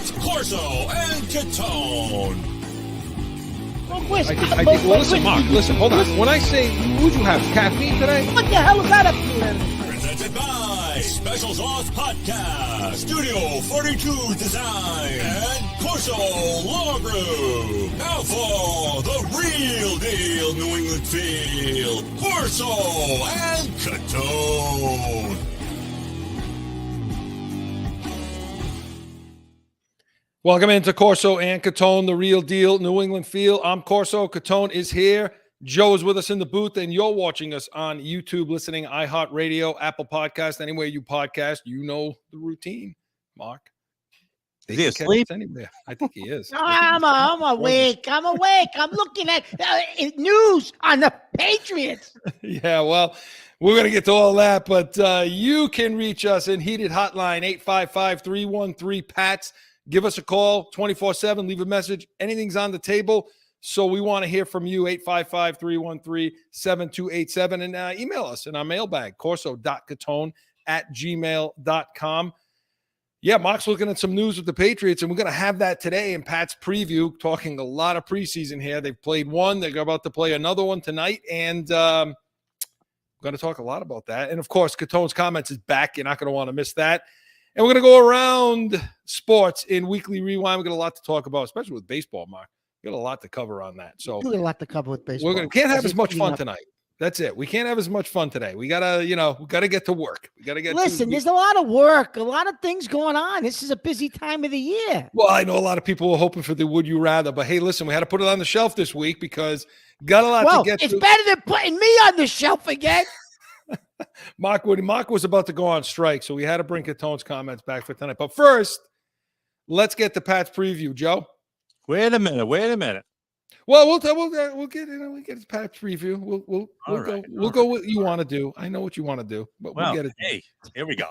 It's Corso and Catone. Listen, Mark, hold on. When I say, would you have caffeine today? What the hell is that up to? Presented by Special Sauce Podcast, Studio 42 Design, and Corso Law Group. Now for the real deal New England feel, Corso and Catone. Welcome into Corso and Catone, the real deal New England feel. I'm Corso. Catone is here. Joe is with us in the booth, and you're watching us on YouTube, listening, iHeartRadio, Apple Podcast, anywhere you podcast. You know the routine, Mark. Is he asleep? Anywhere. I think he is. I'm awake. I'm looking at news on the Patriots. Yeah, well, we're going to get to all that, but you can reach us in heated hotline, 855-313-PATS. Give us a call 24/7. Leave a message. Anything's on the table. So we want to hear from you, 855-313-7287. And email us in our mailbag, corso.catone@gmail.com. Yeah, Mark's looking at some news with the Patriots, and we're going to have that today in Pat's preview, talking a lot of preseason here. They've played one. They're about to play another one tonight, and we're going to talk a lot about that. And, of course, Catone's Comments is back. You're not going to want to miss that. And we're going to go around sports in Weekly Rewind. We've got a lot to talk about, especially with baseball, Mark. We've got a lot to cover on that. So we got a lot to cover with baseball. We can't have as much fun tonight. That's it. We can't have as much fun today. We gotta, we gotta get to work. We gotta get. Listen, there's a lot of work, a lot of things going on. This is a busy time of the year. Well, I know a lot of people were hoping for the Would You Rather, but hey, listen, we had to put it on the shelf this week because got a lot to get. It's better than putting me on the shelf again. Marc was about to go on strike, so we had to bring Catone's Comments back for tonight. But first, let's get the Pat's preview, Joe. Wait a minute. Well, we'll get his Pat's preview. We'll go what you want to do. I know what you want to do, but we'll get it. Hey, here we go.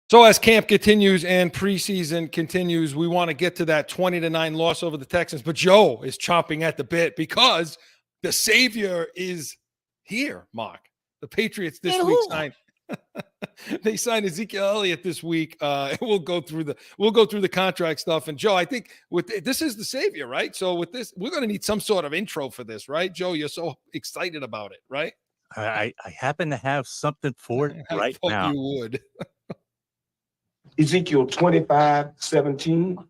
So as camp continues and preseason continues, we want to get to that 20-9 loss over the Texans. But Joe is chomping at the bit because the savior is here, Mark. The Patriots this week signed. They signed Ezekiel Elliott this week. We'll go through the contract stuff. And Joe, I think this is the savior, right? So with this, we're going to need some sort of intro for this, right? Joe, you're so excited about it, right? I happen to have something for it right now. You would. Ezekiel 25:17.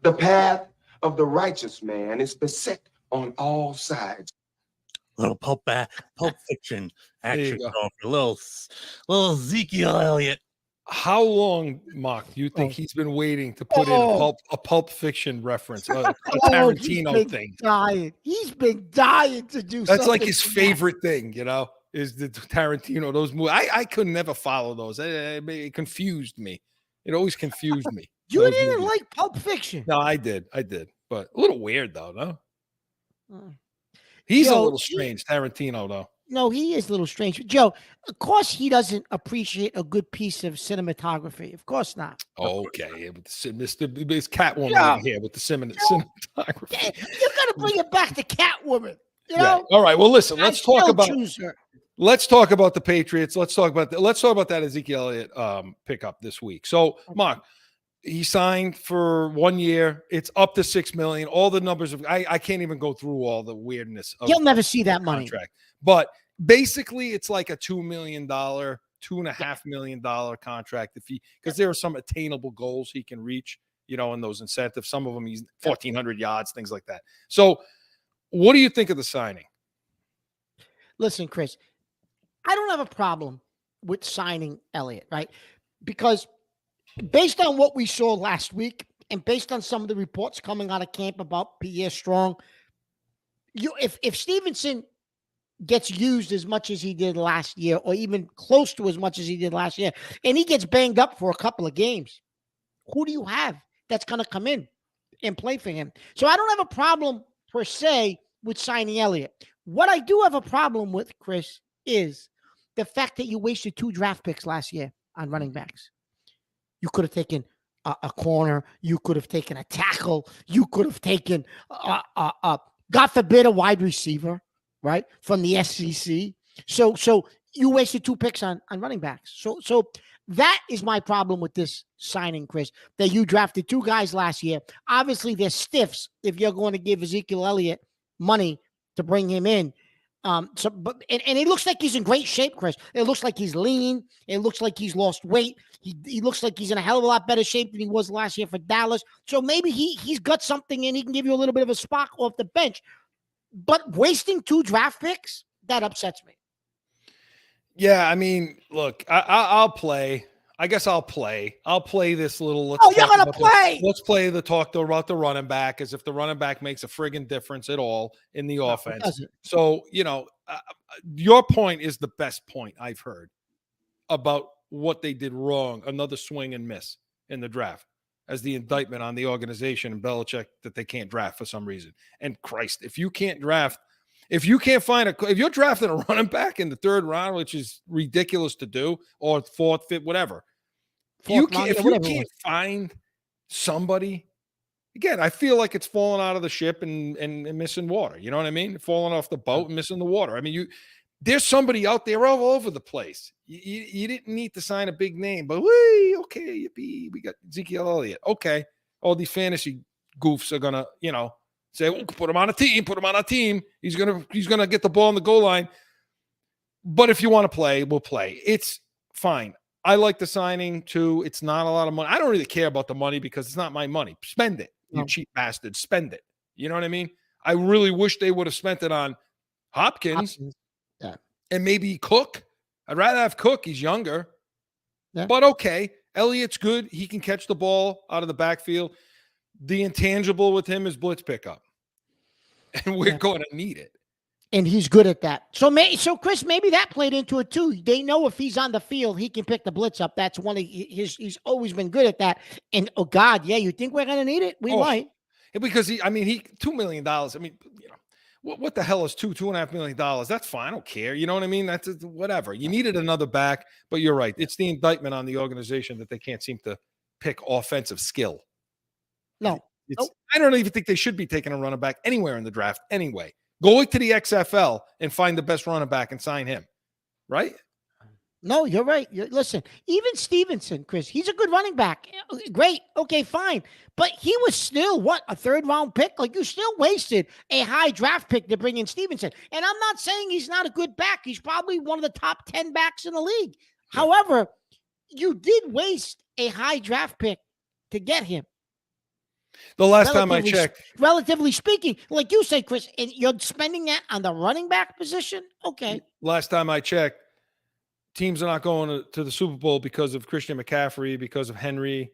The path of the righteous man is beset on all sides. Little pulp fiction action going for little Ezekiel Elliott. How long, Mark, do you think he's been waiting to put in a pulp fiction reference, a Tarantino thing? He's been dying to do That's something. like his favorite thing, is the Tarantino, those movies. I could never follow those. It confused me. It always confused me. You didn't like Pulp Fiction? No, I did. But a little weird, though, no? He's a little strange, Tarantino, though. No, he is a little strange. Joe, of course he doesn't appreciate a good piece of cinematography. Of course not. Okay. It's Catwoman here with the cinematography. You got to bring it back to Catwoman. Yeah. All right. Well, listen, let's talk about the Patriots. Let's talk about that Ezekiel Elliott pickup this week. So, Mark, he signed for 1 year. It's up to $6 million. All the numbers I can't even go through all the weirdness of You'll never see that money. Contract. But basically it's like a $2 million, $2.5 million contract because there are some attainable goals he can reach, in those incentives. Some of them he's 1,400 yards, things like that. So what do you think of the signing? Listen, Chris, I don't have a problem with signing Elliott, right? Because based on what we saw last week and based on some of the reports coming out of camp about Pierre Strong, if Stevenson gets used as much as he did last year, or even close to as much as he did last year, and he gets banged up for a couple of games, who do you have that's going to come in and play for him? So I don't have a problem per se with signing Elliott. What I do have a problem with, Chris, is the fact that you wasted 2 draft picks last year on running backs. You could have taken a corner. You could have taken a tackle. You could have taken, God forbid, a wide receiver, right, from the SEC. So you wasted 2 picks on running backs. So that is my problem with this signing, Chris, that you drafted 2 guys last year. Obviously, they're stiffs if you're going to give Ezekiel Elliott money to bring him in. And it looks like he's in great shape, Chris. It looks like he's lean. It looks like he's lost weight. He looks like he's in a hell of a lot better shape than he was last year for Dallas. So maybe he's got something and he can give you a little bit of a spark off the bench. But wasting 2 draft picks, that upsets me. Yeah, I mean, look, I'll play. I guess I'll play. I'll play this little. You're gonna play. Let's play the talk about the running back as if the running back makes a friggin' difference at all in the offense. So your point is the best point I've heard about what they did wrong. Another swing and miss in the draft as the indictment on the organization and Belichick that they can't draft for some reason. And Christ, if you can't draft. If you can't find if you're drafting a running back in the 3rd round, which is ridiculous to do, or 4th, 5th, whatever, if you can't find somebody, again, I feel like it's falling out of the ship and missing water. You know what I mean? Falling off the boat and missing the water. I mean, there's somebody out there all over the place. You didn't need to sign a big name, but okay, yippee, we got Ezekiel Elliott. Okay, all these fantasy goofs are gonna, say, well, put him on a team. He's gonna get the ball on the goal line. But if you want to play, we'll play. It's fine. I like the signing too. It's not a lot of money. I don't really care about the money because it's not my money. Spend it, you cheap bastard. Spend it. You know what I mean? I really wish they would have spent it on Hopkins. Yeah. And maybe Cook. I'd rather have Cook. He's younger. Yeah. But okay, Elliott's good. He can catch the ball out of the backfield. The intangible with him is blitz pickup. And we're going to need it. And he's good at that. So Chris, maybe that played into it too. They know if he's on the field, he can pick the blitz up. That's one of he's always been good at that. And oh God, yeah, you think we're going to need it? We might. Because he $2 million. I mean, what the hell is $2.5 million? That's fine. I don't care. You know what I mean? That's whatever. You needed another back, but you're right. It's the indictment on the organization that they can't seem to pick offensive skill. No. I don't even think they should be taking a running back anywhere in the draft anyway. Go to the XFL and find the best running back and sign him, right? No, you're right. Listen, even Stevenson, Chris, he's a good running back. Great. Okay, fine. But he was still, a 3rd round pick? Like, you still wasted a high draft pick to bring in Stevenson. And I'm not saying he's not a good back. He's probably one of the top 10 backs in the league. Yeah. However, you did waste a high draft pick to get him. The last time I checked. Relatively speaking, like you say, Chris, and you're spending that on the running back position? Okay. Last time I checked, teams are not going to the Super Bowl because of Christian McCaffrey, because of Henry,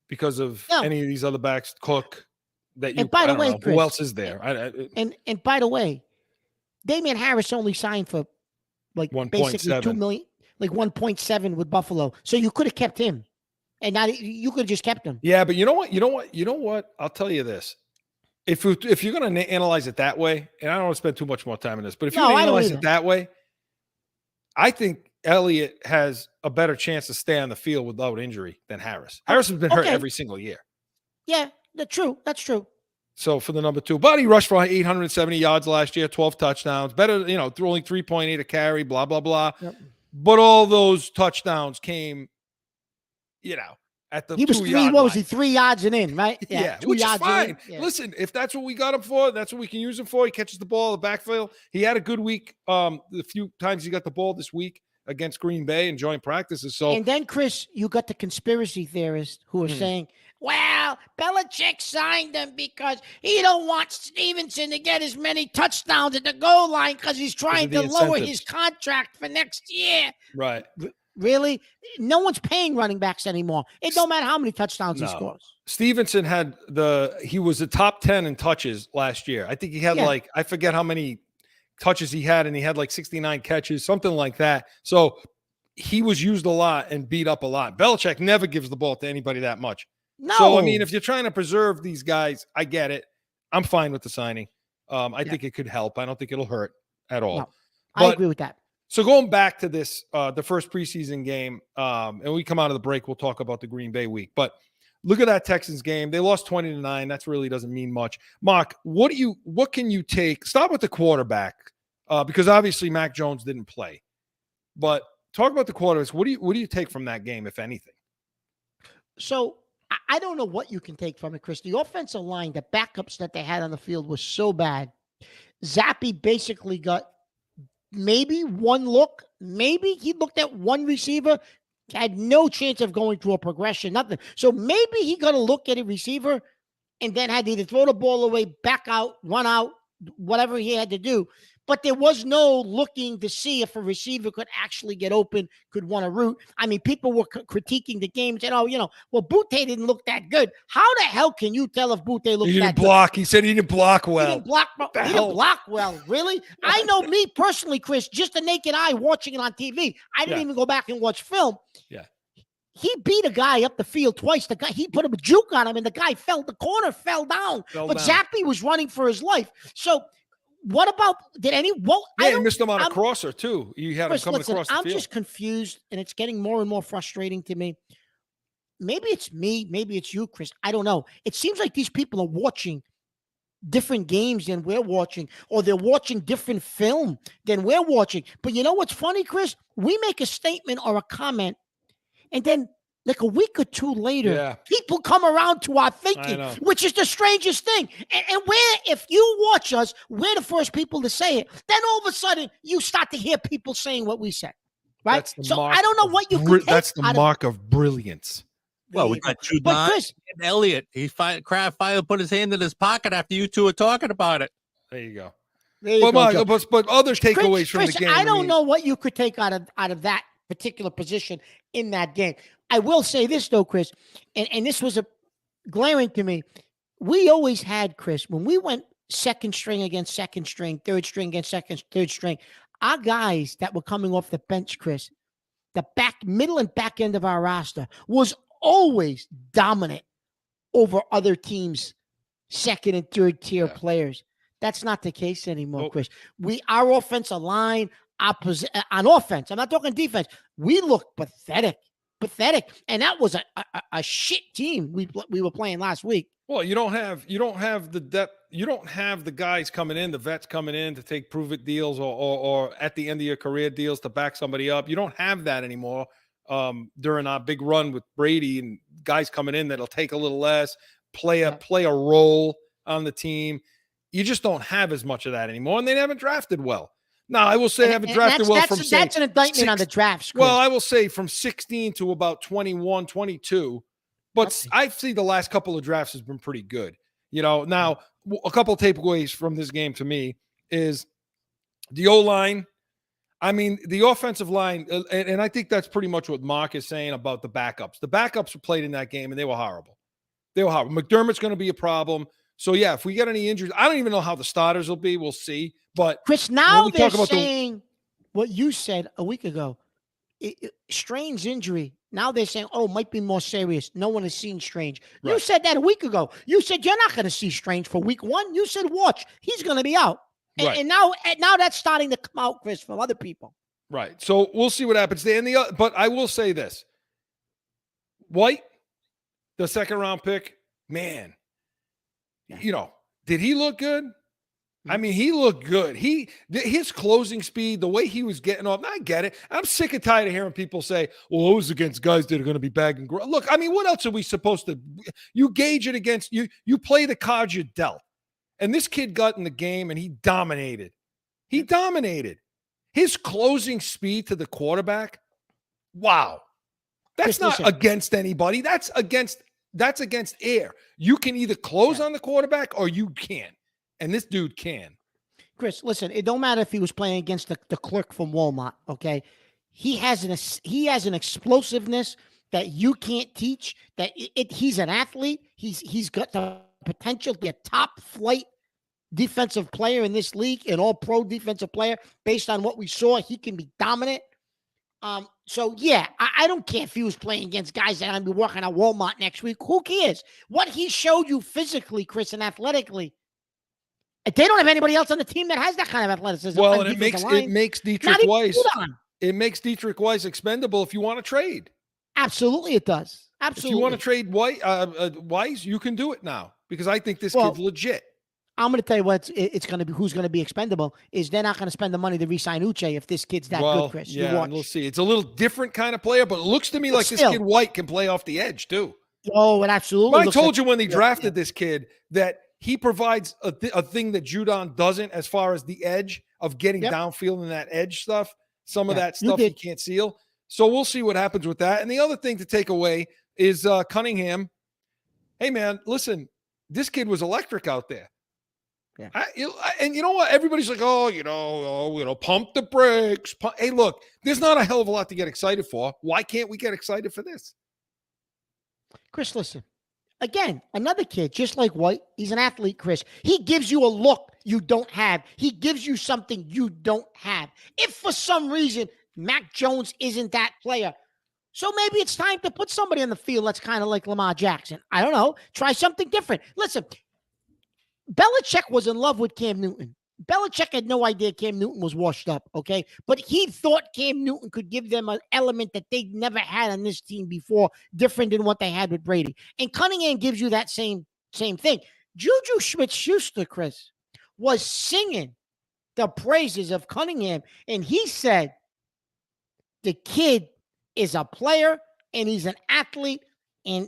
because of any of these other backs, Cook. And by the way, Chris, who else is there? And by the way, Damian Harris only signed for like 1. basically 7. $2 million, like 1.7 with Buffalo. So you could have kept him. And now you could have just kept him. Yeah, but you know what? I'll tell you this. If you're going to analyze it that way, and I don't want to spend too much more time on this, but if you analyze it that way, I think Elliott has a better chance to stay on the field without injury than Harris. Harris has been hurt every single year. Yeah, that's true. That's true. So for the number 2, but he rushed for 870 yards last year, 12 touchdowns. Better, threw only 3.8 a carry, blah, blah, blah. Yep. But all those touchdowns came at the 2 yard what was he, 3 yards and in, right? Yeah, which is fine. Yeah. Listen, if that's what we got him for, that's what we can use him for. He catches the ball in the backfield. He had a good week. The few times he got the ball this week against Green Bay and joint practices. So, and then Chris, you got the conspiracy theorists who are saying, well, Belichick signed him because he don't want Stevenson to get as many touchdowns at the goal line because he's trying to lower his contract for next year. Right. Really? No one's paying running backs anymore. It don't matter how many touchdowns he scores. Stevenson he was the top 10 in touches last year. I think he had I forget how many touches he had, and he had like 69 catches, something like that. So he was used a lot and beat up a lot. Belichick never gives the ball to anybody that much. No. So, I mean, if you're trying to preserve these guys, I get it. I'm fine with the signing. I think it could help. I don't think it'll hurt at all. No, I agree with that. So going back to this, the first preseason game, and we come out of the break, we'll talk about the Green Bay week. But look at that Texans game. They lost 20-9. That really doesn't mean much. Marc, what can you take? Start with the quarterback, because obviously Mac Jones didn't play. But talk about the quarterbacks. What do you take from that game, if anything? So I don't know what you can take from it, Chris. The offensive line, the backups that they had on the field was so bad. Zappe basically got maybe one look. Maybe he looked at one receiver, had no chance of going through a progression, nothing. So maybe he got a look at a receiver and then had to either throw the ball away, back out, run out, whatever he had to do. But there was no looking to see if a receiver could actually get open, could want to route. I mean, people were critiquing the game, saying, well, Butte didn't look that good. How the hell can you tell if Butte looked that good? He didn't block. He said he didn't block well. He didn't block well. Really? I know me personally, Chris, just a naked eye watching it on TV. I didn't even go back and watch film. Yeah. He beat a guy up the field twice. The guy, he put a juke on him, and the guy the corner fell down. Zappe was running for his life. So what about, he missed him on a crosser too. You had him coming across the field. I'm just confused, and it's getting more and more frustrating to me. Maybe it's me, maybe it's you, Chris. I don't know. It seems like these people are watching different games than we're watching, or they're watching different film than we're watching. But you know what's funny, Chris? We make a statement or a comment, and then like a week or two later, people come around to our thinking, which is the strangest thing. And if you watch us, we're the first people to say it. Then all of a sudden, you start to hear people saying what we said, right? So I don't know what you could take. That's the mark of brilliance. Well, we got Judon and Elliott. Kraft finally put his hand in his pocket after you two were talking about it. There you go. But other takeaways from the game. I don't know what you could take out of that particular position in that game. I will say this, though, Chris, and this was glaring to me. We always had, Chris, when we went second string against second string, third string against third string, our guys that were coming off the bench, Chris, the middle and back end of our roster was always dominant over other teams' second and third tier players. That's not the case anymore, Chris. Our offensive line, on offense, I'm not talking defense, we look pathetic. And that was a shit team we were playing last week. Well, you don't have the depth. You don't have the guys coming in, the vets coming in to take prove it deals or at the end of your career deals to back somebody up. You don't have that anymore. During our big run with Brady and guys coming in that'll take a little less, play a role on the team. You just don't have as much of that anymore, and they haven't drafted well. Now, I will say I haven't drafted well from that's an indictment on the drafts. Well, I will say from 16 to about 21, 22. But I see the last couple of drafts has been pretty good. Now, a couple of takeaways from this game to me is the O-line. I mean, the offensive line, and I think that's pretty much what Marc is saying about the backups. The backups were played in that game, and they were horrible. McDermott's going to be a problem. So, yeah, if we get any injuries, I don't even know how the starters will be. We'll see. But Chris, now they're saying what you said a week ago. Strange's injury. Now they're saying, might be more serious. No one has seen Strange. Right. You said that a week ago. You said you're not going to see Strange for week one. You said, watch, he's going to be out. And now that's starting to come out, Chris, from other people. Right. So we'll see what happens there. But I will say this. White, the second round pick, man, did he look good? I mean, he looked good. His closing speed, the way he was getting off, I get it. I'm sick and tired of hearing people say, well, it was against guys that are going to be bagging. Look, I mean, what else are we supposed to – you gauge it against – you play the cards you dealt. And this kid got in the game, and he dominated. His closing speed to the quarterback, wow. That's not against anybody. That's against air. You can either close on the quarterback or you can't. And this dude can. Chris, listen, it don't matter if he was playing against the clerk from Walmart, okay? He has an explosiveness that you can't teach, that he's an athlete. He's got the potential to be a top flight defensive player in this league, an all-pro defensive player. Based on what we saw, he can be dominant. So, yeah, I don't care if he was playing against guys that I'm going to be working at Walmart next week. Who cares? What he showed you physically, Chris, and athletically, They don't have anybody else on the team that has that kind of athleticism. Well, and it makes Dietrich Weiss. It makes Dietrich Weiss expendable if you want to trade. Absolutely, it does. Absolutely. If you want to trade Weiss, you can do it now because I think this kid's legit. I'm going to tell you what it's going to be. Who's going to be expendable is they're not going to spend the money to re-sign Uche if this kid's that good, Chris. Yeah, and we'll see. It's a little different kind of player, but it looks to me like this kid White can play off the edge too. Oh, it absolutely. I told you when they drafted this kid that he provides a thing that Judon doesn't as far as the edge of getting downfield and that edge stuff. Some of that stuff he can't seal. So we'll see what happens with that. And the other thing to take away is Cunningham. Hey, man, listen, this kid was electric out there. Yeah. And you know what? Everybody's like, pump the brakes. Hey, look, there's not a hell of a lot to get excited for. Why can't we get excited for this? Chris, listen. Again, another kid, just like White, he's an athlete, Chris. He gives you a look you don't have. He gives you something you don't have. If for some reason Mac Jones isn't that player, so maybe it's time to put somebody on the field that's kind of like Lamar Jackson. I don't know. Try something different. Listen, Belichick was in love with Cam Newton. Belichick had no idea Cam Newton was washed up, okay? But he thought Cam Newton could give them an element that they'd never had on this team before, different than what they had with Brady. And Cunningham gives you that same thing. Juju Smith-Schuster, Chris, was singing the praises of Cunningham, and he said the kid is a player, and he's an athlete, and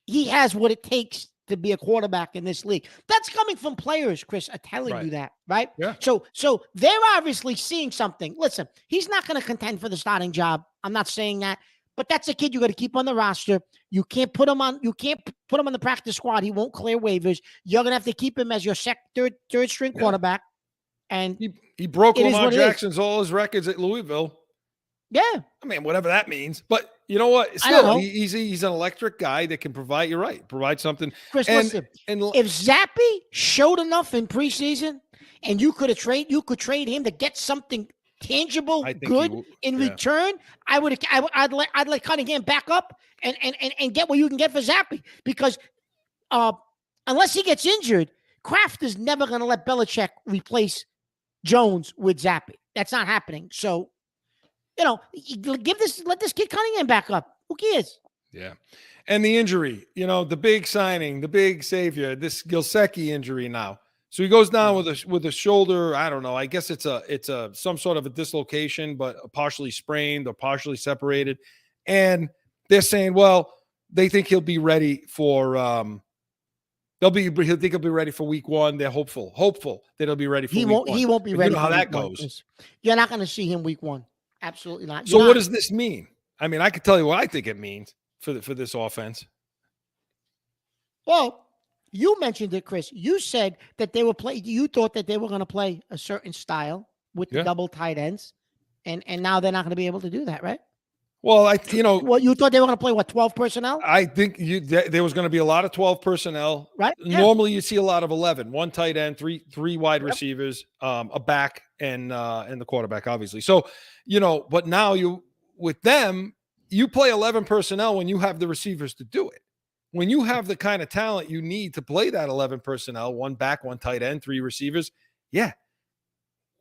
he has what it takes to be a quarterback in this league. That's coming from players, Chris, are telling you that, right? Yeah. So they're obviously seeing something. Listen, he's not going to contend for the starting job. I'm not saying that, but that's a kid you got to keep on the roster. You can't put him on the practice squad. He won't clear waivers. You're going to have to keep him as your third string quarterback. And he broke Lamar Jackson's all his records at Louisville. Yeah. I mean, whatever that means. But you know what? Still, he's an electric guy that can provide, you're right, provide something. Chris, listen, if Zappy showed enough in preseason and you could trade him to get something tangible, good in return, I'd let Cunningham back up and get what you can get for Zappy. Because unless he gets injured, Kraft is never going to let Belichick replace Jones with Zappy. That's not happening. So, let this kid Cunningham back up. Who cares? Yeah. And the injury, the big signing, the big savior, this Gilsecki injury now. So he goes down with a shoulder. I don't know. I guess it's some sort of a dislocation, but partially sprained or partially separated. And they're saying, well, they think he'll be ready for think he'll be ready for week 1. They're hopeful that he'll be ready for week 1. He won't be ready. You know how that goes. You're not going to see him week 1. Absolutely not. So what does this mean? I mean, I could tell you what I think it means for this offense. Well, you mentioned it, Chris. You said that you thought that they were going to play a certain style with the double tight ends, and now they're not going to be able to do that, right? Well, you thought they were going to play 12 personnel? I think there was going to be a lot of 12 personnel. Right. Yeah. Normally you see a lot of 11, 1 tight end, three wide receivers, a back and the quarterback, obviously. So, but now with them, you play 11 personnel when you have the receivers to do it. When you have the kind of talent you need to play that 11 personnel, 1 back, 1 tight end, 3 receivers. Yeah.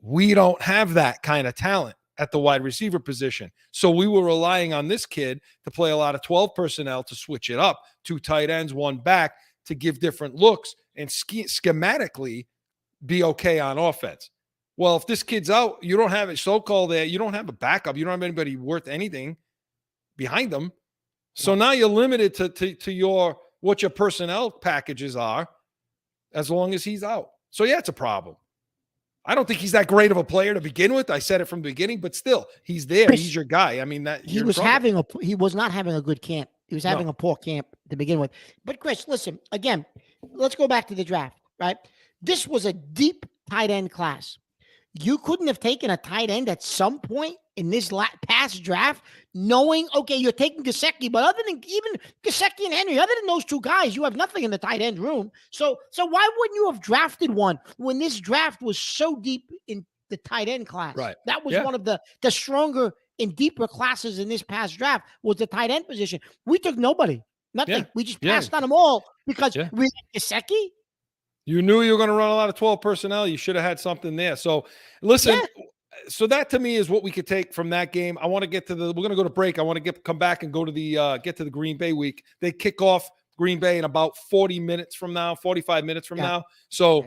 We don't have that kind of talent at the wide receiver position. So we were relying on this kid to play a lot of 12 personnel to switch it up, 2 tight ends, 1 back, to give different looks and schematically be okay on offense. Well, if this kid's out, you don't have a so-called there, you don't have a backup, you don't have anybody worth anything behind them. So now you're limited to what your personnel packages are as long as he's out. So yeah, it's a problem. I don't think he's that great of a player to begin with. I said it from the beginning, but still, he's there. He's your guy. I mean, he was not having a good camp. He was having a poor camp to begin with. But Chris, listen, again, let's go back to the draft, right? This was a deep tight end class. You couldn't have taken a tight end at some point in this past draft, knowing, okay, you're taking Gesicki, but other than even Gesicki and Henry, other than those 2 guys, you have nothing in the tight end room. So why wouldn't you have drafted one when this draft was so deep in the tight end class? Right. That was one of the stronger and deeper classes in this past draft was the tight end position. We took nobody. Nothing. We just passed on them all because we had Gesicki. You knew you were going to run a lot of 12 personnel. You should have had something there. So listen, so that to me is what we could take from that game. I want to get to we're going to go to break. I want to come back and go to get to the Green Bay week. They kick off Green Bay in about 45 minutes from now. So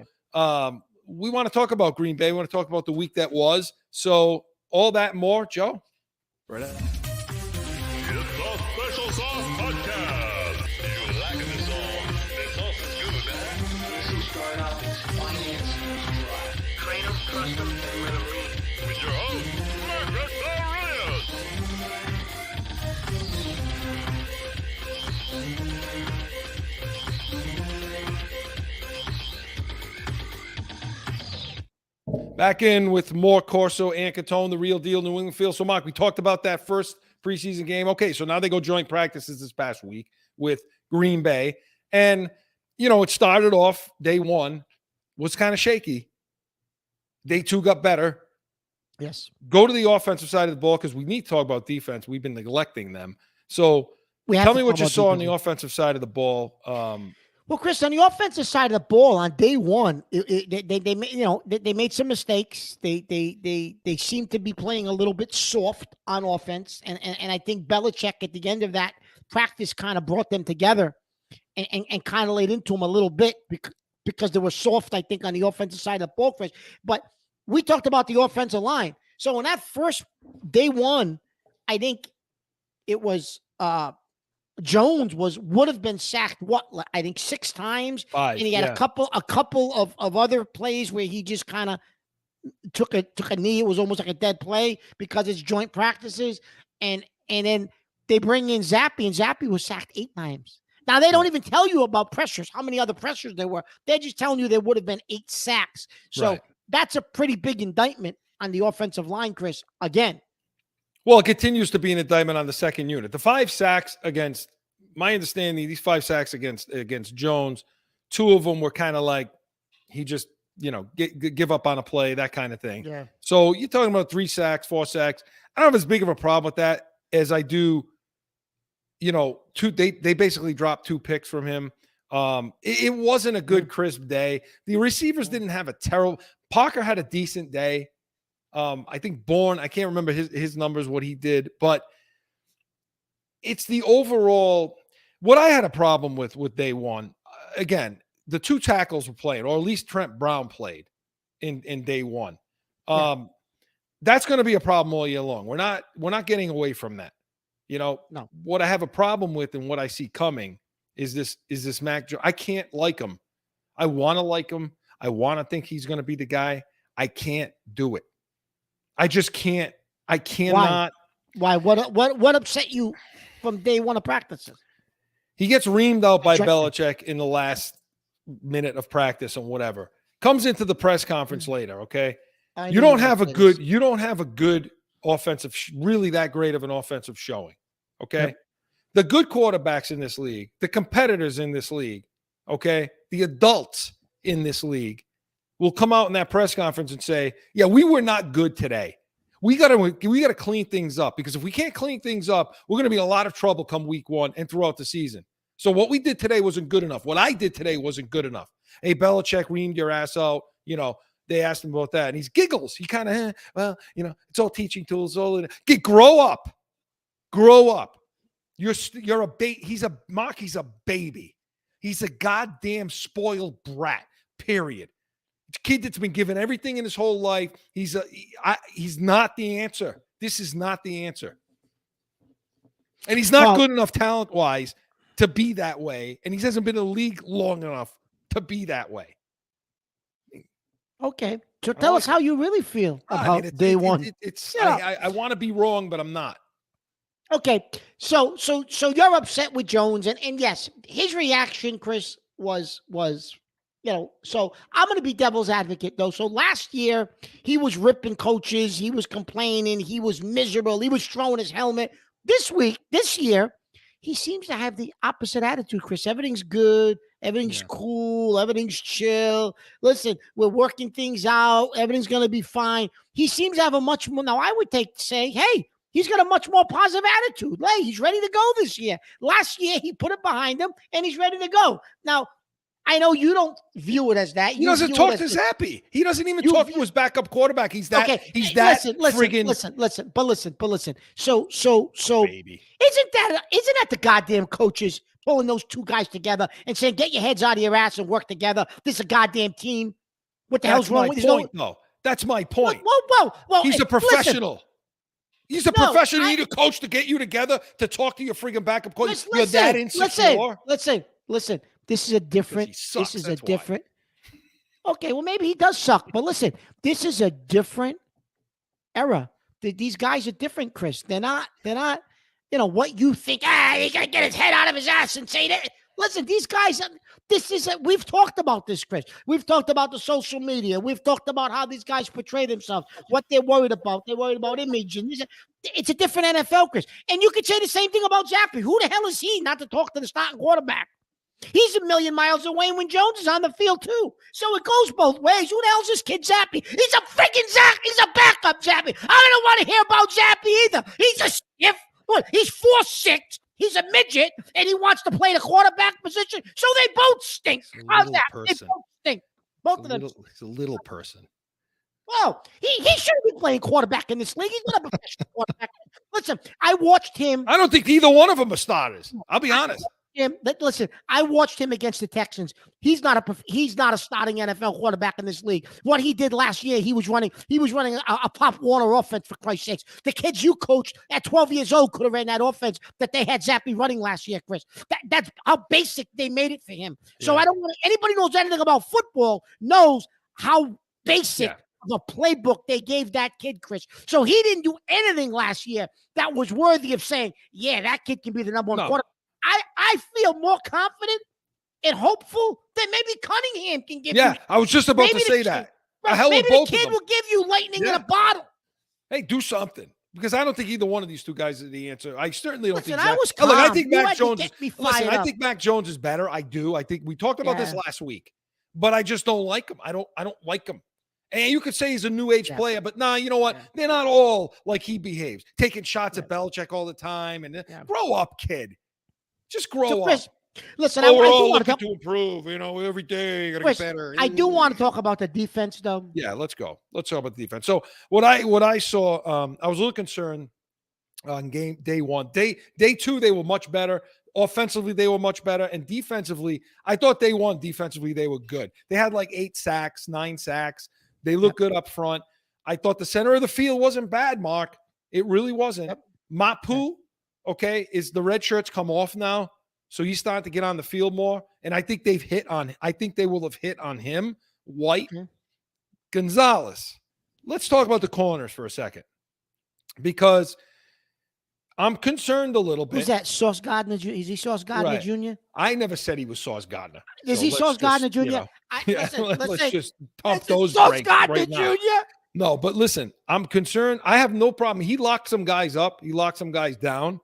we want to talk about Green Bay. We want to talk about the week that was. So all that and more, Joe. Right on. It's the Special Sauce Podcast. You like the song? The sauce is good. This is start off its finance drive. Train them, trust them, and let them lead. With your host, Marc. Back in with more Corso and Catone, the real deal, New England Field. So, Marc, we talked about that first preseason game. Okay, so now they go joint practices this past week with Green Bay. And, it started off day one, was kind of shaky. Day two got better. Yes. Go to the offensive side of the ball because we need to talk about defense. We've been neglecting them. So, tell me what you saw on the offensive side of the ball. Well, Chris, on the offensive side of the ball, on day one, they made some mistakes. They seem to be playing a little bit soft on offense, and I think Belichick at the end of that practice kind of brought them together and kind of laid into them a little bit because they were soft, I think, on the offensive side of the ball, Chris. But we talked about the offensive line. So in that first day one, I think it was Jones would have been sacked, I think 6 times. 5, and he had a couple of other plays where he just kind of took a knee. It was almost like a dead play because it's joint practices. And then they bring in Zappe, and Zappe was sacked 8 times. Now, they don't even tell you about pressures, how many other pressures there were. They're just telling you there would have been 8 sacks. So that's a pretty big indictment on the offensive line, Chris, again. Well, it continues to be an indictment on the second unit. The 5 sacks against, my understanding, these 5 sacks against Jones, 2 of them were kind of like he just, give up on a play, that kind of thing. Yeah. So you're talking about 3 sacks, 4 sacks. I don't have as big of a problem with that as I do, 2. They basically dropped 2 picks from him. It wasn't a good, crisp day. The receivers didn't have a terrible. Parker had a decent day. I think Bourne, I can't remember his numbers, what he did, but it's the overall. What I had a problem with day one, again, the 2 tackles were playing, or at least Trent Brown played in day one. That's going to be a problem all year long. We're not getting away from that. No. What I have a problem with and what I see coming is this Mac Jones. I can't like him. I want to like him. I want to think he's going to be the guy. I can't do it. I just can't. I cannot. Why? What upset you from day one of practices? He gets reamed out by Belichick in the last minute of practice and whatever. Comes into the press conference later, okay? You don't have a good offensive, really that great of an offensive showing, okay? Yep. The good quarterbacks in this league, the competitors in this league, okay, the adults in this league will come out in that press conference and say, yeah, we were not good today. We got to clean things up, because if we can't clean things up, we're going to be in a lot of trouble come week 1 and throughout the season. So what we did today wasn't good enough. What I did today wasn't good enough. Hey, Belichick reamed your ass out. They asked him about that, and he giggles. He kind of, it's all teaching tools. Grow up. You're a baby. He's a baby. He's a goddamn spoiled brat, period. Kid that's been given everything in his whole life. He's not the answer. This is not the answer. And he's not good enough talent-wise to be that way. And he hasn't been in the league long enough to be that way. Okay. So tell us how you really feel about day one. I want to be wrong, but I'm not. Okay. So you're upset with Jones. And yes, his reaction, Chris, was so I'm going to be devil's advocate, though. So last year, he was ripping coaches. He was complaining. He was miserable. He was throwing his helmet. This year, he seems to have the opposite attitude, Chris. Everything's good. Everything's cool. Everything's chill. Listen, we're working things out. Everything's going to be fine. He seems to have a much more. Now, I would say, hey, he's got a much more positive attitude. Hey, he's ready to go this year. Last year, he put it behind him, and he's ready to go. Now, I know you don't view it as that. He doesn't talk to Zappy. He doesn't even talk to his backup quarterback. He's that. Okay. He's that friggin' listen. So baby. Isn't that the goddamn coaches pulling those two guys together and saying, "Get your heads out of your ass and work together. This is a goddamn team." What the hell's wrong with you? No, that's my point. Whoa. He's a professional. He's a professional. You need a coach to get you together to talk to your friggin' backup coach. You're that insecure. Listen. This is a different. Okay, well, maybe he does suck, but listen, this is a different era. These guys are different, Chris. They're not, what you think, he got to get his head out of his ass and say that. Listen, these guys, we've talked about this, Chris. We've talked about the social media. We've talked about how these guys portray themselves, what they're worried about. They're worried about image. And it's a different NFL, Chris. And you could say the same thing about Zappy. Who the hell is he not to talk to the starting quarterback? He's a million miles away when Jones is on the field, too. So it goes both ways. Who the hell's this kid Zappy? He's a freaking Zach. He's a backup Zappy. I don't want to hear about Zappy either. He's a stiff. What? He's 4'6". He's a midget, and he wants to play the quarterback position. So they both stink. How's that? They both stink. Both of them. He's a little person. Well, he shouldn't be playing quarterback in this league. He's not a professional quarterback. Listen, I watched him. I don't think either one of them are starters. I'll be honest. Listen, I watched him against the Texans. He's not a starting NFL quarterback in this league. What he did last year, he was running a Pop Warner offense, for Christ's sakes. The kids you coached at 12 years old could have ran that offense that they had Zappy running last year, Chris. That's how basic they made it for him. So I don't want anybody knows anything about football knows how basic of a playbook they gave that kid, Chris. So he didn't do anything last year that was worthy of saying, yeah, that kid can be the number one quarterback. I feel more confident and hopeful that maybe Cunningham can give you. Yeah, I was just about to say that. Maybe the kid will give you lightning in a bottle. Hey, do something. Because I don't think either one of these two guys is the answer. I certainly don't think. I was calm. Look, I think Mac Jones. I think Mac Jones is better. I do. I think we talked about this last week, but I just don't like him. I don't like him. And you could say he's a new age player, but nah, you know what? They're not all like he behaves, taking shots at Belichick all the time. And grow up, kid. Just grow up. Listen, we're all looking to improve. Every day you gotta get better. I do want to talk about the defense, though. Yeah, let's go. Let's talk about the defense. So what I saw, I was a little concerned on game day one. Day two, they were much better. Offensively, they were much better, and defensively, I thought day one defensively they were good. They had like 8 sacks, 9 sacks. They looked good up front. I thought the center of the field wasn't bad, Mark. It really wasn't. Mapu. Okay, is the red shirts come off now? So he's starting to get on the field more. And I think they will have hit on him. White. Gonzalez. Let's talk about the corners for a second. Because I'm concerned a little bit. Who's that? Sauce Gardner? Is he Sauce Gardner Jr.? I never said he was Sauce Gardner. Is he Sauce Gardner Jr.? Let's just pump those Sauce brakes Gardner right now. Jr.? No, but listen, I'm concerned. I have no problem. He locked some guys up. He locked some guys down.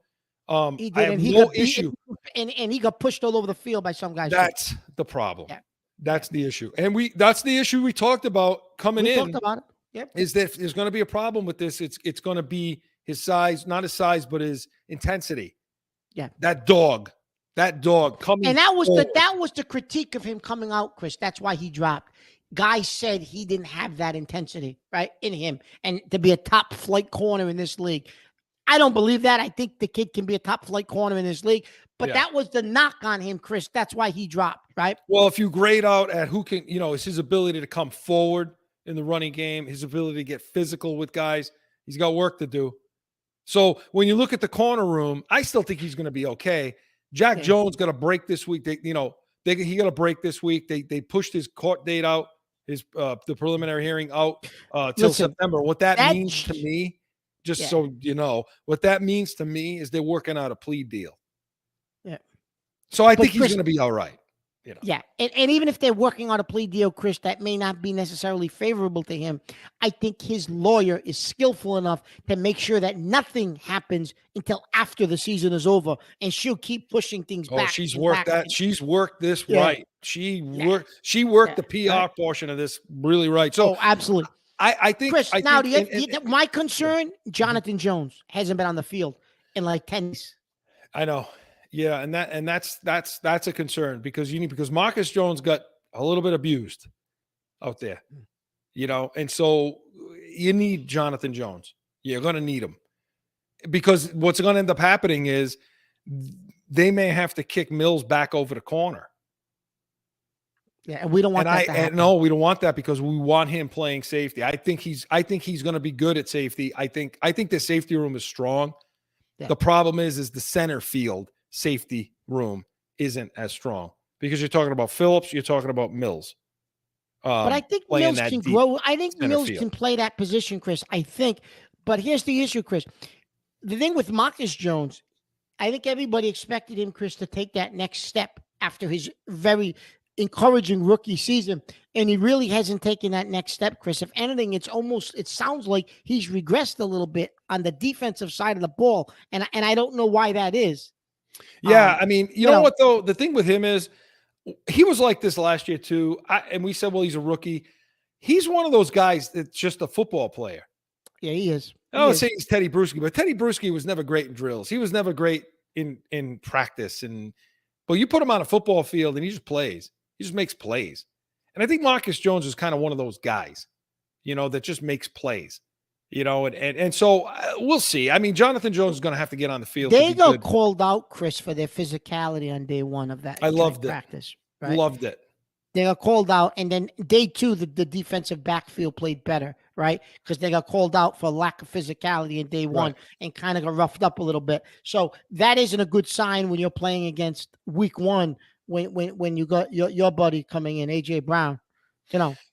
He did, I have no issue. And he got pushed all over the field by some guys. That's the problem. Yeah. That's the issue. And that's the issue we talked about coming in. We talked about it. Yep. Is that there's going to be a problem with this. It's going to be his size, not his size, but his intensity. Yeah. That dog coming. And that was the critique of him coming out, Chris. That's why he dropped. Guys said he didn't have that intensity, right, in him, and to be a top flight corner in this league. I don't believe that. I think the kid can be a top flight corner in this league, but that was the knock on him, Chris. That's why he dropped, right? Well, if you grade out at who can, it's his ability to come forward in the running game, his ability to get physical with guys, he's got work to do. So when you look at the corner room, I still think he's going to be okay. Jack Jones got a break this week. He got a break this week. They pushed his court date out. The preliminary hearing out till September. What that means to me, so you know, what that means to me is they're working out a plea deal. Yeah. So I think he's going to be all right. Yeah. And even if they're working on a plea deal, Chris, that may not be necessarily favorable to him. I think his lawyer is skillful enough to make sure that nothing happens until after the season is over, and she'll keep pushing things back. She's worked that. She's worked this right. She worked the PR portion of this really right. So absolutely. I think, Chris, my concern, Jonathan Jones hasn't been on the field in like 10 days. I know. Yeah, and that's a concern because Marcus Jones got a little bit abused out there, and so you need Jonathan Jones. You're going to need him because what's going to end up happening is they may have to kick Mills back over the corner. Yeah, and we don't want that to happen. No, we don't want that because we want him playing safety. I think he's going to be good at safety. I think the safety room is strong. Yeah. The problem is the center field safety room isn't as strong because you're talking about Phillips, you're talking about Mills. But I think Mills can grow. I think Mills can play that position, Chris. I think. But here's the issue, Chris. The thing with Marcus Jones, I think everybody expected him, Chris, to take that next step after his very encouraging rookie season, and he really hasn't taken that next step, Chris. If anything, it sounds like he's regressed a little bit on the defensive side of the ball, and I don't know why that is. Yeah, I mean, you know what though? The thing with him is he was like this last year too, and we said, well, he's a rookie. He's one of those guys that's just a football player. Yeah, he is. I don't say he's Teddy Bruschi, but Teddy Bruschi was never great in drills. He was never great in practice, but you put him on a football field and he just plays. He just makes plays. And I think Marcus Jones is kind of one of those guys, that just makes plays, and so we'll see. I mean, Jonathan Jones is going to have to get on the field. They got called out, Chris, for their physicality on day one of that. I loved it. Practice. Right? Loved it. They got called out. And then day two, the defensive backfield played better, right? Because they got called out for lack of physicality in day one and kind of got roughed up a little bit. So that isn't a good sign when you're playing against week one. When you got your buddy coming in, AJ Brown,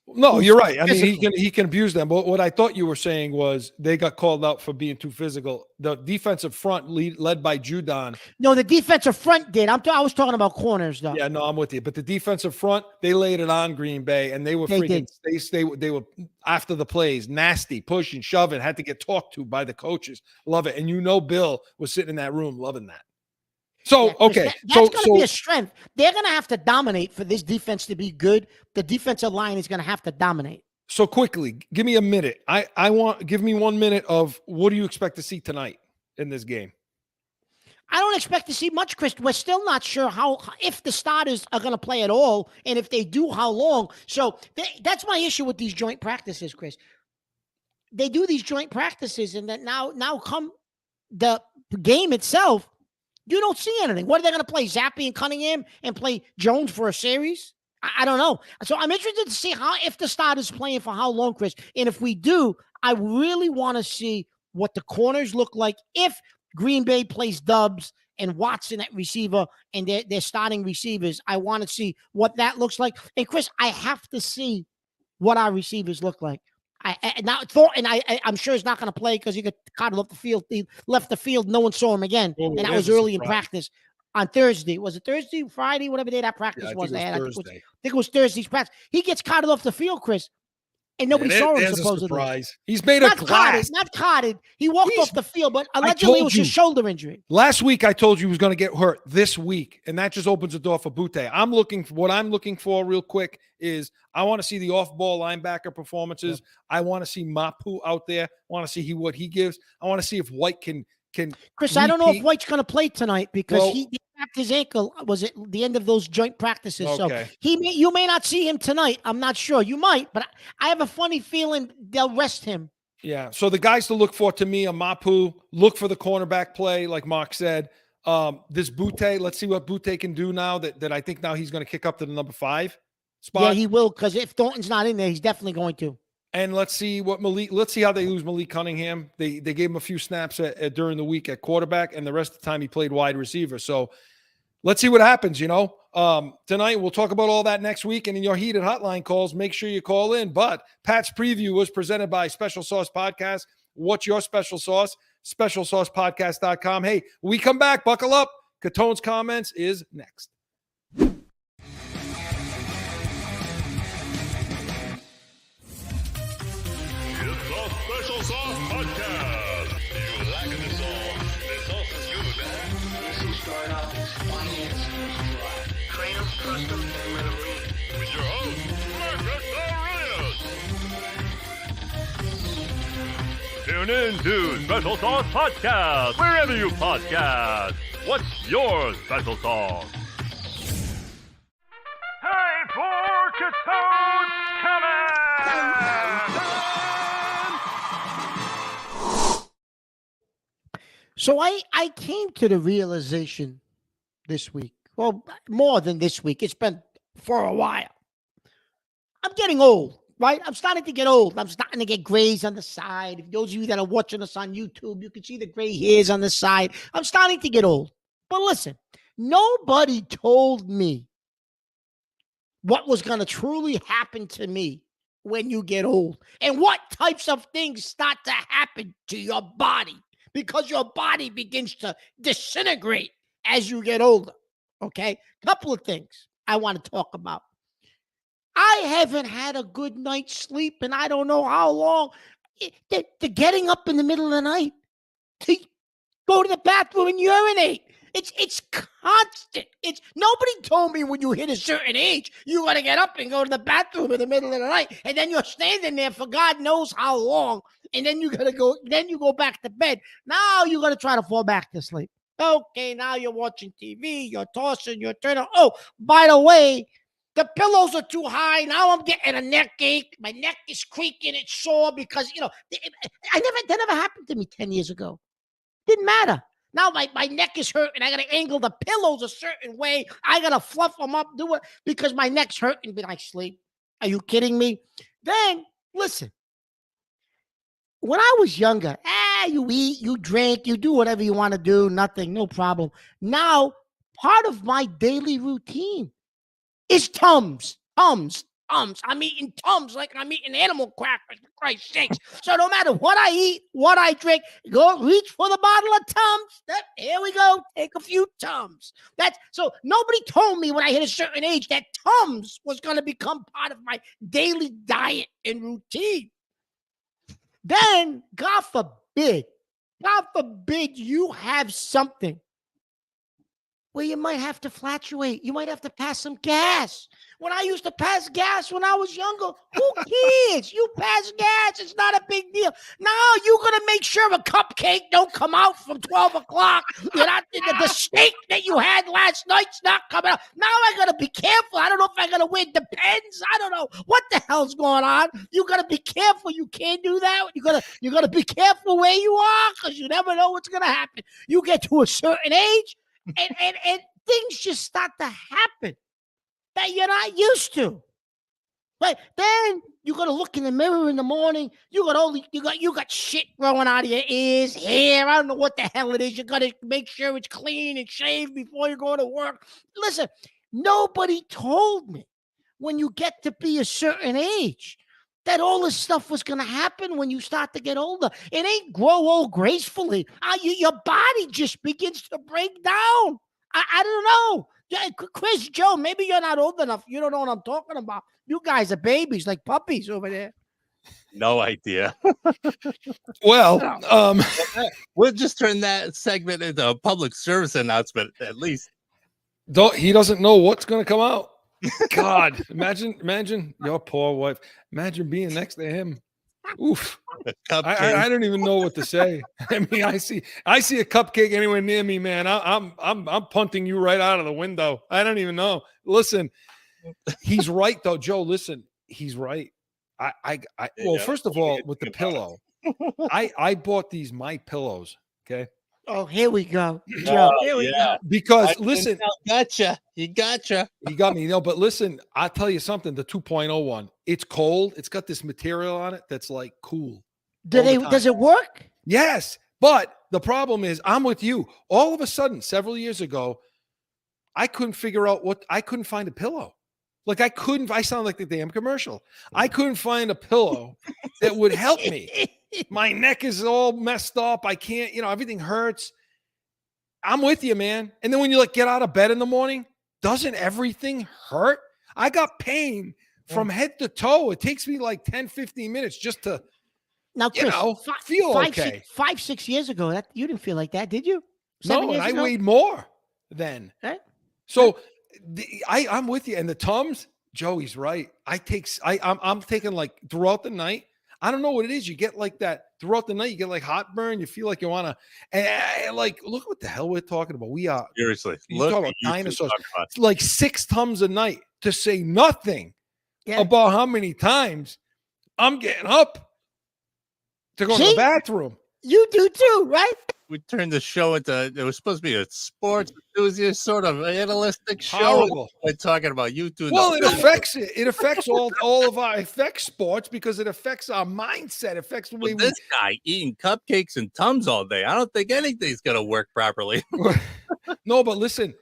No, you're right. I mean, he can abuse them. But what I thought you were saying was they got called out for being too physical. The defensive front led by Judon. No, the defensive front did. I was talking about corners, though. Yeah, no, I'm with you. But the defensive front, they laid it on Green Bay, and they were they were after the plays, nasty, pushing, shoving, had to get talked to by the coaches. Love it. And Bill was sitting in that room loving that. So, okay. That's going to be a strength. They're going to have to dominate for this defense to be good. The defensive line is going to have to dominate. So quickly, give me a minute. Give me 1 minute of what do you expect to see tonight in this game? I don't expect to see much, Chris. We're still not sure if the starters are going to play at all, and if they do, how long. So that's my issue with these joint practices, Chris. They do these joint practices, and then now come the game itself, you don't see anything. What are they going to play? Zappi and Cunningham and play Jones for a series? I don't know. So I'm interested to see if the starter's playing for how long, Chris. And if we do, I really want to see what the corners look like if Green Bay plays Dubs and Watson at receiver and they're starting receivers. I want to see what that looks like. And Chris, I have to see what our receivers look like. I'm sure he's not going to play because he got carted off the field. He left the field. No one saw him again. And that was early in practice on Thursday. Was it Thursday, Friday, whatever day that practice was? I think it was Thursday's practice. He gets carted off the field, Chris. And nobody saw him, supposedly. A surprise. He's made of glass. Not carted. He walked off the field, but allegedly it was his shoulder injury. Last week, I told you he was going to get hurt this week, and that just opens the door for Butte. What I'm looking for real quick is I want to see the off-ball linebacker performances. Yeah. I want to see Mapu out there. I want to see what he gives. I want to see if White can Chris, repeat. I don't know if White's going to play tonight because he wrapped his ankle. Was it the end of those joint practices? Okay. So you may not see him tonight. I'm not sure. You might, but I have a funny feeling they'll rest him. Yeah. So the guys to look for to me are Mapu. Look for the cornerback play, like Marc said. This Butte, let's see what Butte can do now that I think now he's going to kick up to the number 5 spot. Yeah, he will, because if Thornton's not in there, he's definitely going to. And let's see how they lose Malik Cunningham. They gave him a few snaps during the week at quarterback, and the rest of the time he played wide receiver. So let's see what happens, Tonight we'll talk about all that next week, and in your heated hotline calls, make sure you call in. But Pat's preview was presented by Special Sauce Podcast. What's your special sauce? SpecialSaucePodcast.com. Hey, when we come back, buckle up. Catone's Comments is next. Special Sauce Podcast. You like the song? The sauce is good, huh? Start off finance. Kratos Custom and Marine. With your host, Marc. Tune in to Special Sauce Podcast wherever you podcast. What's your special song? Time for CATONE'S COMMENTS! So I came to the realization this week, well, more than this week. It's been for a while. I'm getting old, right? I'm starting to get old. I'm starting to get grays on the side. Those of you that are watching us on YouTube, you can see the gray hairs on the side. I'm starting to get old. But listen, nobody told me what was going to truly happen to me when you get old and what types of things start to happen to your body, because your body begins to disintegrate as you get older. Okay? Couple of things I want to talk about. I haven't had a good night's sleep and I don't know how long. The getting up in the middle of the night to go to the bathroom and urinate. It's constant. It's nobody told me when you hit a certain age, you got to get up and go to the bathroom in the middle of the night. And then you're standing there for God knows how long. And then you got to go, then you go back to bed. Now you got to try to fall back to sleep. Okay, now you're watching TV, you're tossing, you're turning. Oh, by the way, the pillows are too high. Now I'm getting a neck ache. My neck is creaking. It's sore because, that never happened to me 10 years ago. Didn't matter. Now my neck is hurting. I got to angle the pillows a certain way. I got to fluff them up, do it because my neck's hurting. But I sleep. Are you kidding me? Then, listen. When I was younger, you eat, you drink, you do whatever you want to do. Nothing, no problem. Now, part of my daily routine is Tums. I'm eating Tums like I'm eating animal crackers, for Christ's sakes. So no matter what I eat, what I drink, go reach for the bottle of Tums. Here we go. Take a few Tums. So nobody told me when I hit a certain age that Tums was going to become part of my daily diet and routine. Then, God forbid you have something where you might have to flatulate. You might have to pass some gas. When I used to pass gas when I was younger, who cares? You pass gas. It's not a big deal. Now you're going to make sure a cupcake don't come out from 12 o'clock. The steak that you had last night's not coming out. Now I got to be careful. I don't know if I got to wear Depends. I don't know what the hell's going on. You got to be careful. You can't do that. You got to be careful where you are because you never know what's going to happen. You get to a certain age, and things just start to happen that you're not used to. But then you got to look in the mirror in the morning. You got shit growing out of your ears, hair. I don't know what the hell it is. You got to make sure it's clean and shaved before you go to work. Listen, nobody told me when you get to be a certain age that all this stuff was going to happen when you start to get older. It ain't grow old gracefully. Your body just begins to break down. I don't know. Chris, Joe, maybe you're not old enough. You don't know what I'm talking about. You guys are babies, like puppies over there. No idea. Well, we'll just turn that segment into a public service announcement, at least. He doesn't know what's going to come out. God, imagine your poor wife. Imagine being next to him. Oof. I don't even know what to say. I mean, I see a cupcake anywhere near me, man. I'm punting you right out of the window. I don't even know. Listen, he's right though, Joe. Listen, he's right. Well, first of all, with the pillow, I bought these My Pillows. Okay. Oh, here we go. Joe, here we go. Because listen, You gotcha. You got me. But listen, I'll tell you something. The 2.0 one, it's cold. It's got this material on it that's like cool. Does it work? Yes. But the problem is, I'm with you. All of a sudden, several years ago, I couldn't figure out I couldn't find a pillow. Like I sound like the damn commercial. I couldn't find a pillow that would help me. My neck is all messed up. I can't, everything hurts. I'm with you, man. And then when you get out of bed in the morning, doesn't everything hurt? I got pain from head to toe. It takes me like 10, 15 minutes just to, now, Chris, feel okay. 5-6 years ago, you didn't feel like that, did you? No, and I weighed more then. Right? So I'm with you. And the Tums, Joey's right. I'm taking throughout the night, I don't know what it is. You get like that throughout the night. You get like heartburn. You feel like you want to, and like, look what the hell we're talking about. We are Seriously. you Look talk at about you two dinosaurs. talking about- It's like 6 Tums a night, to say nothing about how many times I'm getting up to go to the bathroom. You do too, right? We turned the show into, it was supposed to be a sports enthusiast sort of analytic show. Horrible. We're talking about you two. Well, it affects it. It affects all of our, affects sports because it affects our mindset. It affects the way This guy eating cupcakes and Tums all day. I don't think anything's going to work properly. No, but listen,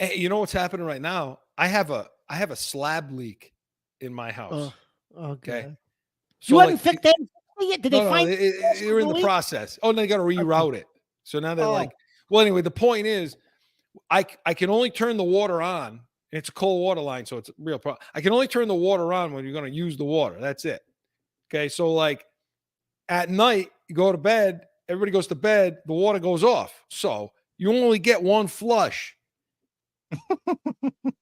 you know what's happening right now? I have a slab leak in my house. Okay. So You haven't fixed that yet? Did they find they're in the process? Oh, they got to reroute it. So now they're like, well, anyway, the point is, I can only turn the water on. It's a cold water line, so it's a real problem. I can only turn the water on when you're going to use the water. That's it. Okay, so like at night, you go to bed, everybody goes to bed, the water goes off. So you only get one flush,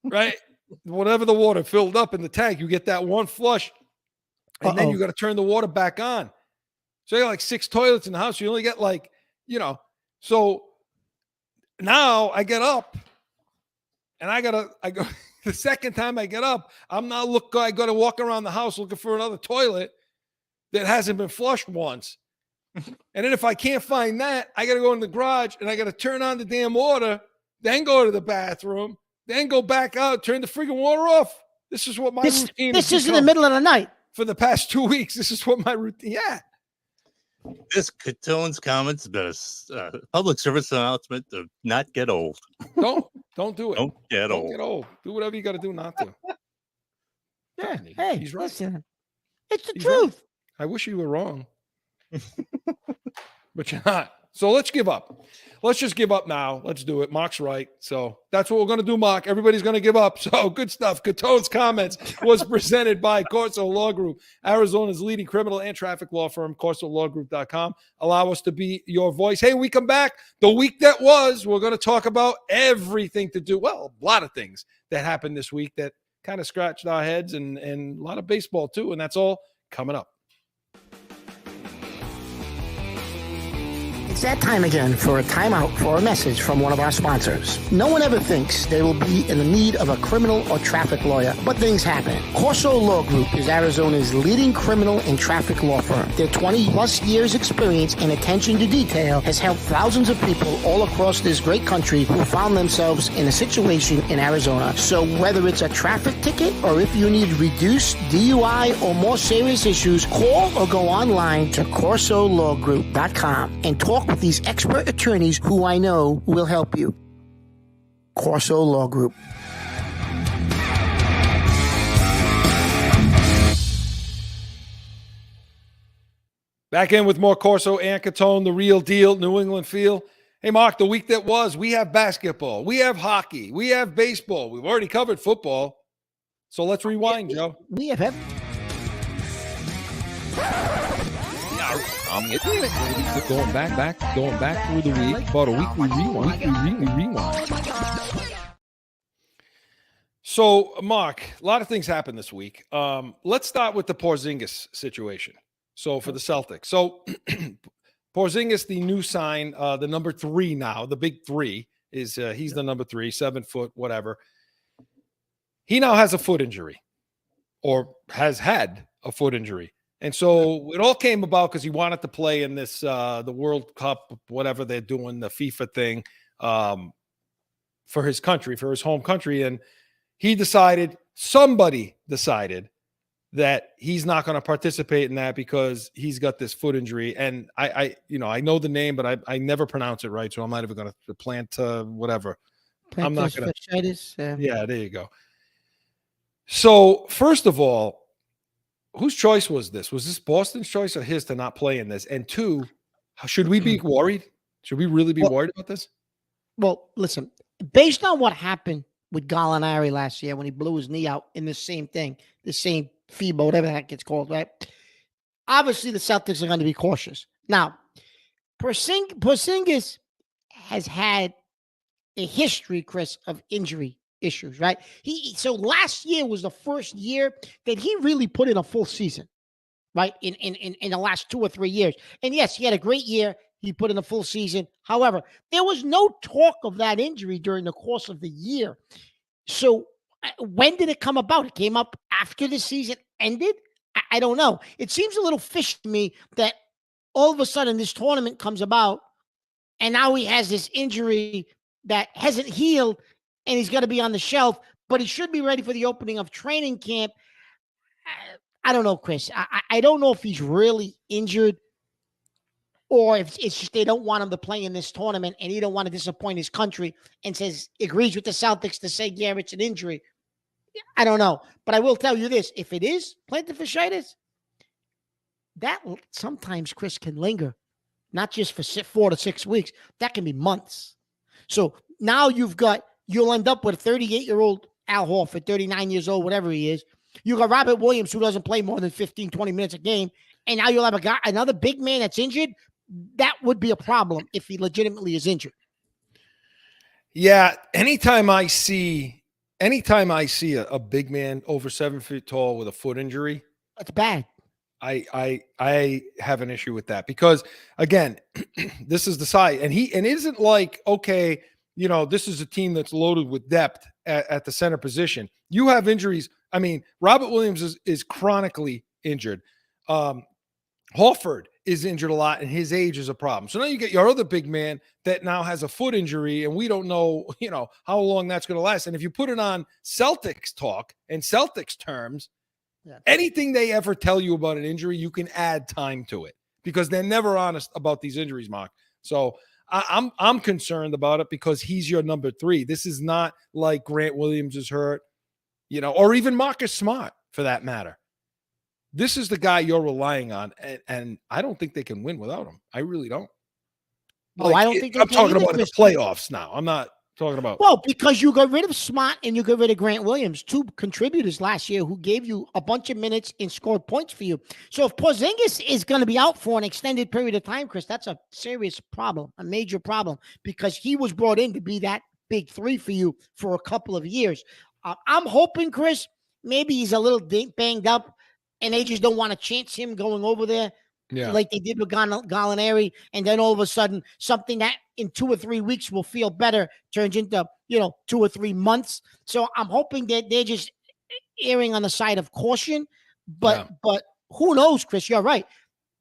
right? Whatever the water filled up in the tank, you get that one flush, and then you got to turn the water back on. So you got like 6 toilets in the house. You only get like, so now I get up and I go the second time I get up, I got to walk around the house looking for another toilet that hasn't been flushed once. And then if I can't find that, I got to go in the garage and I got to turn on the damn water, then go to the bathroom, then go back out, turn the freaking water off. This is what my routine is. This is in the middle of the night. For the past 2 weeks, this is what my routine. Yeah. This CATONE'S comments has been a public service announcement to not get old. Don't do it. Don't get Don't old. get old. Do whatever you got to do not to. Yeah. Hey, he's right. Listen, it's the He's truth. Right. I wish you were wrong, but you're not. So let's give up. Let's just give up now. Let's do it. Marc's right. So that's what we're going to do, Marc. Everybody's going to give up. So good stuff. CATONE'S Comments was presented by CORSO Law Group, Arizona's leading criminal and traffic law firm, CORSOLawGroup.com. Allow us to be your voice. Hey, we come back. The week that was, we're going to talk about everything to do. Well, a lot of things that happened this week that kind of scratched our heads and a lot of baseball too. And that's all coming up. It's that time again for a timeout for a message from one of our sponsors. No one ever thinks they will be in the need of a criminal or traffic lawyer, but things happen. CORSO Law Group is Arizona's leading criminal and traffic law firm. Their 20-plus years experience and attention to detail has helped thousands of people all across this great country who found themselves in a situation in Arizona. So whether it's a traffic ticket or if you need reduced DUI or more serious issues, call or go online to CORSOLawGroup.com and talk with these expert attorneys who I know will help you. CORSO Law Group. Back in with more CORSO and Catone, the real deal, New England feel. Hey, Marc, the week that was, we have basketball, we have hockey, we have baseball. We've already covered football. So let's rewind, Joe. We have going back through the week, about a weekly rewind. So, Marc, a lot of things happened this week. Let's start with the Porzingis situation. So, for the Celtics. So, Porzingis, the new sign, the number 3 now, the big 3 is he's the number 3, 7 foot, whatever. He now has a foot injury, or has had a foot injury. And so it all came about because he wanted to play in this, the World Cup, whatever they're doing, the FIFA thing, for his country, for his home country. And somebody decided that he's not going to participate in that because he's got this foot injury. And I know the name, but I never pronounce it right. So I'm not even going to plant whatever. I'm not going to. Yeah, there you go. So first of all, whose choice was this? Was this Boston's choice or his to not play in this? And 2, should we be worried? Should we really be worried about this? Well, listen, based on what happened with Gallinari last year when he blew his knee out in the same thing, the same FIBA, whatever that gets called, right? Obviously, the Celtics are going to be cautious. Now, Porzingis has had a history, Chris, of injury issues, right? So last year was the first year that he really put in a full season. right? In the last 2 or 3 years. And yes, he had a great year. He put in a full season. However, there was no talk of that injury during the course of the year. So when did it come about? It came up after the season ended? I don't know. It seems a little fishy to me that all of a sudden this tournament comes about and now he has this injury that hasn't healed and he's going to be on the shelf, but he should be ready for the opening of training camp. I don't know, Chris. I don't know if he's really injured or if it's just they don't want him to play in this tournament and he don't want to disappoint his country and agrees with the Celtics to say, yeah, it's an injury. I don't know. But I will tell you this. If it is plantar fasciitis, that sometimes, Chris, can linger, not just for 4 to 6 weeks. That can be months. So now you'll end up with a 38-year-old Al Horford, 39 years old, whatever he is. You got Robert Williams, who doesn't play more than 15, 20 minutes a game. And now you'll have another big man that's injured. That would be a problem if he legitimately is injured. Yeah. Anytime I see a big man over 7 feet tall with a foot injury, that's bad. I have an issue with that because again, this is the side and it isn't like, okay, this is a team that's loaded with depth at the center position. You have injuries. I mean, Robert Williams is chronically injured. Horford is injured a lot and his age is a problem. So now you get your other big man that now has a foot injury and we don't know, how long that's going to last. And if you put it on Celtics talk and Celtics terms, anything they ever tell you about an injury, you can add time to it because they're never honest about these injuries, Marc. So I'm concerned about it because he's your number 3. This is not like Grant Williams is hurt, or even Marcus Smart for that matter. This is the guy you're relying on, and I don't think they can win without him. I really don't. I don't think I'm talking about the playoffs now. I'm not talking about. Well, because you got rid of Smart and you got rid of Grant Williams, 2 contributors last year who gave you a bunch of minutes and scored points for you. So if Porzingis is going to be out for an extended period of time, Chris, that's a serious problem, a major problem, because he was brought in to be that big 3 for you for a couple of years. I'm hoping, Chris, maybe he's a little banged up and they just don't want to chance him going over there. Yeah. Like they did with Gallinari, and then all of a sudden something that in 2 or 3 weeks will feel better turns into 2 or 3 months. So I'm hoping that they're just erring on the side of caution. But who knows, Chris? You're right.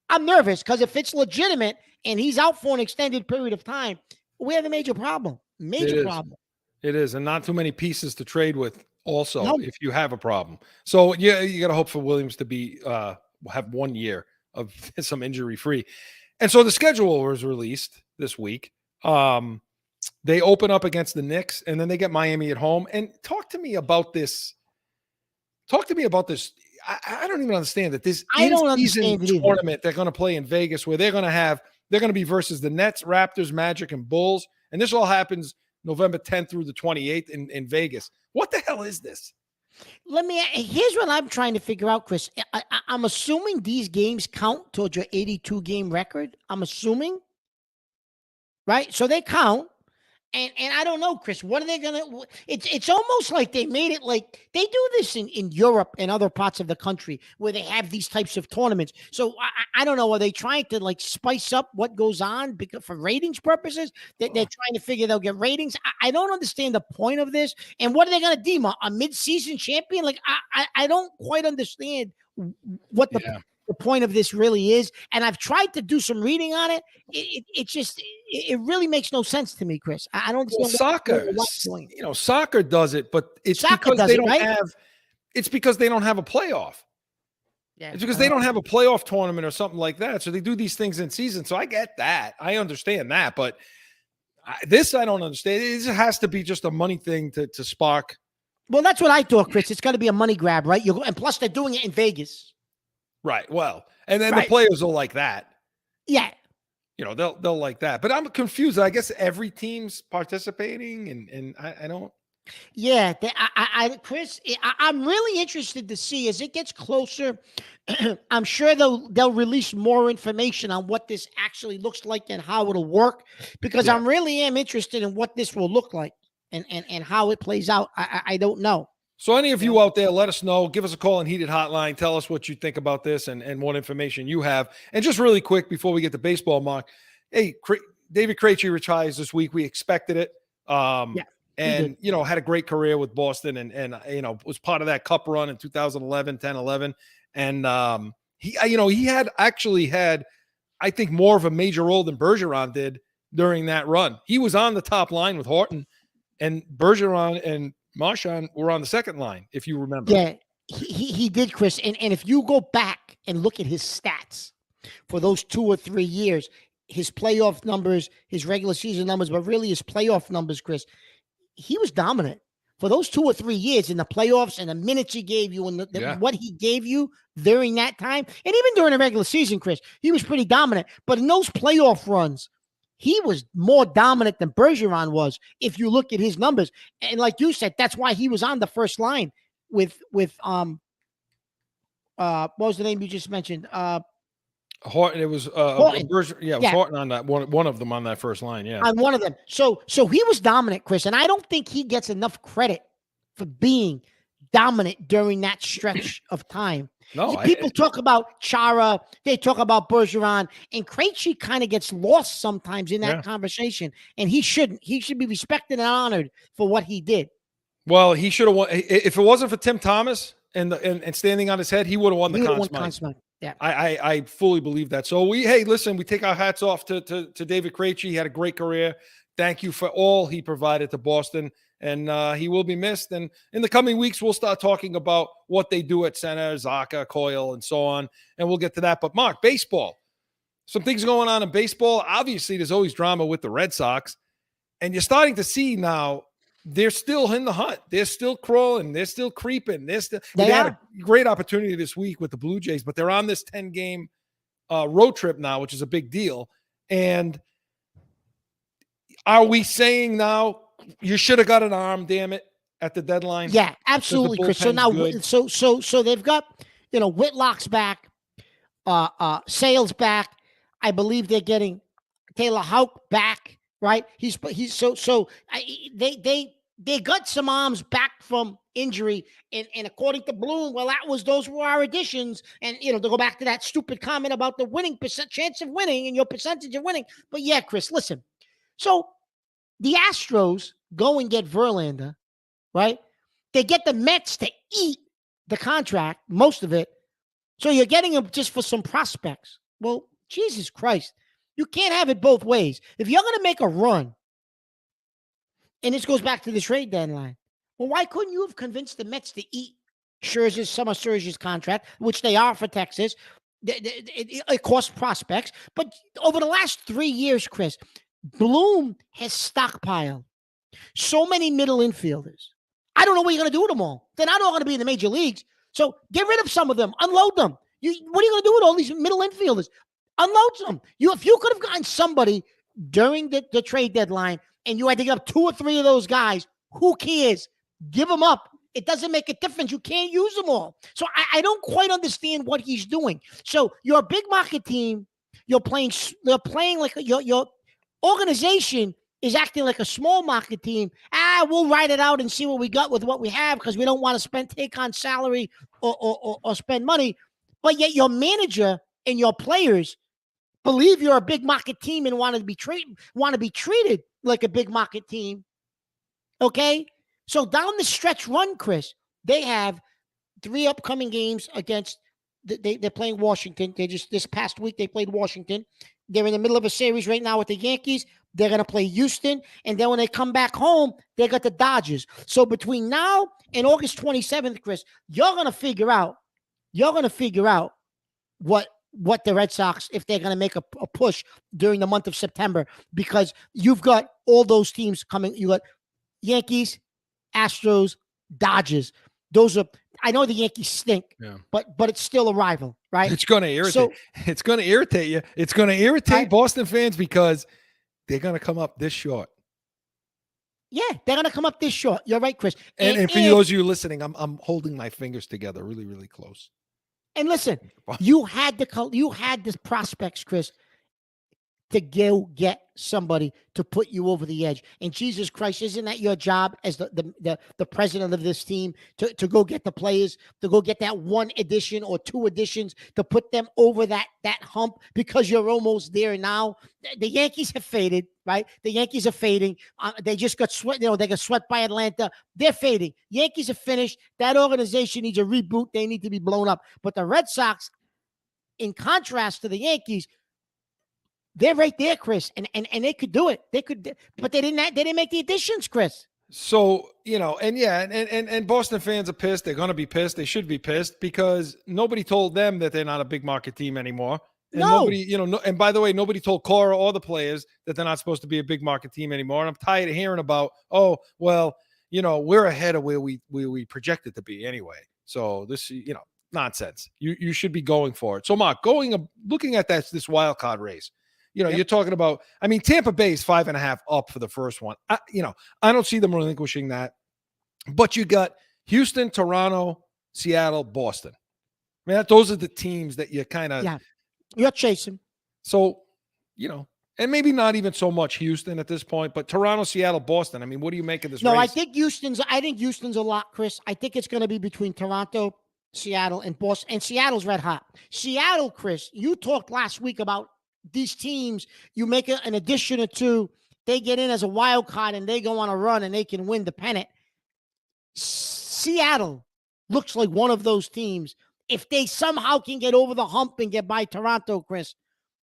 I'm nervous because if it's legitimate and he's out for an extended period of time, we have a major problem. Major problem. It is, and not too many pieces to trade with. Also, if you have a problem, so you got to hope for Williams to be have 1 year of some injury free. And so the schedule was released this week. They open up against the Knicks and then they get Miami at home. And talk to me about this. I don't even understand that this in-season tournament they're going to play in Vegas where they're going to be versus the Nets, Raptors, Magic, and Bulls. And this all happens November 10th through the 28th in Vegas. What the hell is this? Here's what I'm trying to figure out, Chris. I'm assuming these games count towards your 82 game record. I'm assuming, right? So they count. And I don't know, Chris, what are they going to, it's almost like they made it like they do this in Europe and other parts of the country where they have these types of tournaments. So I don't know. Are they trying to like spice up what goes on because for ratings purposes that they're trying to figure they'll get ratings? I don't understand the point of this. And what are they going to deem a mid-season champion? Like, I don't quite understand what the point of this really is. And I've tried to do some reading on it. It really makes no sense to me, Chris. I don't understand soccer does it, but it's because they don't have it's because they don't have a playoff. Yeah, it's because they don't have a playoff tournament or something like that. So they do these things in season. So I get that. I understand that, but this I don't understand. It has to be just a money thing to spark. Well, that's what I thought, Chris. It's got to be a money grab, right? And plus they're doing it in Vegas. Right. Well, and then the players will like that. Yeah. They'll like that. But I'm confused. I guess every team's participating, and I don't. Yeah, Chris, I'm really interested to see as it gets closer. I'm sure they'll release more information on what this actually looks like and how it'll work, because I really am interested in what this will look like and how it plays out. I don't know. So any of you out there, let us know. Give us a call on Heated Hotline. Tell us what you think about this and what information you have. And just really quick before we get to baseball, Mark, hey, David Krejci retires this week. We expected it. And, had a great career with Boston and was part of that cup run in 2011, 10, 11. And he had, I think, more of a major role than Bergeron did during that run. He was on the top line with Horton, and Bergeron and Marchand were on the second line, if you remember. Yeah, he did, Chris. And if you go back and look at his stats for those 2 or 3 years, his playoff numbers, his regular season numbers, but really his playoff numbers, Chris, he was dominant for those 2 or 3 years in the playoffs, and the minutes he gave you and what he gave you during that time. And even during the regular season, Chris, he was pretty dominant. But in those playoff runs, he was more dominant than Bergeron was, if you look at his numbers. And like you said, that's why he was on the first line with what was the name you just mentioned? Horton. It was Horton. It was Horton on that one of them on that first line. Yeah, on one of them. So he was dominant, Chris, and I don't think he gets enough credit for being dominant during that stretch of time. No, people talk about Chara, they talk about Bergeron, and Krejci kind of gets lost sometimes in that conversation, and he shouldn't. He should be respected and honored for what he did. Well, he should have won. If it wasn't for Tim Thomas and standing on his head, he would have won the Conn Smythe. Yeah, I fully believe that. So we take our hats off to David Krejci. He had a great career. Thank you for all he provided to Boston. And he will be missed. And in the coming weeks, we'll start talking about what they do at center, Zaka, Coyle, and so on. And we'll get to that. But, Mark, baseball. Some things going on in baseball. Obviously, there's always drama with the Red Sox. And you're starting to see now they're still in the hunt. They're still crawling. They're still creeping. They had a great opportunity this week with the Blue Jays, but they're on this 10-game road trip now, which is a big deal. And are we saying now, you should have got an arm, damn it, at the deadline? Yeah, absolutely, Chris. So now, so they've got, Whitlock's back, Sale's back. I believe they're getting Taylor Houck back, right? They got some arms back from injury, and according to Bloom, well, those were our additions, and to go back to that stupid comment about the chance of winning and your percentage of winning. But yeah, Chris, listen. So the Astros go and get Verlander, right? They get the Mets to eat the contract, most of it. So you're getting him just for some prospects. Well, Jesus Christ. You can't have it both ways. If you're going to make a run, and this goes back to the trade deadline, well, why couldn't you have convinced the Mets to eat some of Scherzer's contract, which they are for Texas? It costs prospects. But over the last 3 years, Chris, Bloom has stockpiled so many middle infielders. I don't know what you're going to do with them all. They're not all going to be in the major leagues. So get rid of some of them. Unload them. What are you going to do with all these middle infielders? Unload them. If you could have gotten somebody during the trade deadline and you had to give up 2 or 3 of those guys, who cares? Give them up. It doesn't make a difference. You can't use them all. So I don't quite understand what he's doing. So you're a big market team. They're playing like your organization is acting like a small market team. We'll write it out and see what we got with what we have because we don't want to take on salary or spend money. But yet your manager and your players believe you're a big market team and want to be treated like a big market team. Okay? So down the stretch run, Chris, they have 3 upcoming games against they're playing Washington. This past week they played Washington. They're in the middle of a series right now with the Yankees. They're going to play Houston. And then when they come back home, they got the Dodgers. So between now and August 27th, Chris, you're going to figure out what the Red Sox, if they're going to make a push during the month of September, because you've got all those teams coming. You got Yankees, Astros, Dodgers. I know the Yankees stink, but it's still a rival, right? It's going to irritate. It's going to irritate you. It's going to irritate Boston fans because they're going to come up this short. Yeah, they're going to come up this short. You're right, Chris. And for those of you listening, I'm holding my fingers together really, really close. And listen, you had the prospects, Chris. to go get somebody to put you over the edge. And Jesus Christ, isn't that your job as the president of this team to go get the players, to go get that one addition or two additions to put them over that hump because you're almost there now? The Yankees have faded, right? The Yankees are fading. They just got swept. They got swept by Atlanta. They're fading. Yankees are finished. That organization needs a reboot. They need to be blown up. But the Red Sox, in contrast to the Yankees, they're right there, Chris, and they could do it. They could, but they didn't make the additions, Chris. So, and Boston fans are pissed. They're going to be pissed. They should be pissed because nobody told them that they're not a big market team anymore. And nobody, and by the way, nobody told Cora or the players that they're not supposed to be a big market team anymore. And I'm tired of hearing about, we're ahead of where we projected to be anyway. So this, nonsense. You should be going for it. So Mark, looking at this wild card race, you're talking about, Tampa Bay is 5.5 up for the first one. I don't see them relinquishing that, but you got Houston, Toronto, Seattle, Boston. Those are the teams that you kind of, you're chasing. So, and maybe not even so much Houston at this point, but Toronto, Seattle, Boston. What do you make of this race? I think Houston's a lot, Chris. I think it's going to be between Toronto, Seattle, and Boston. And Seattle's red hot. Seattle, Chris, you talked last week about these teams. You make an addition or two, they get in as a wild card and they go on a run and they can win the pennant. Seattle looks like one of those teams. If they somehow can get over the hump and get by Toronto, Chris,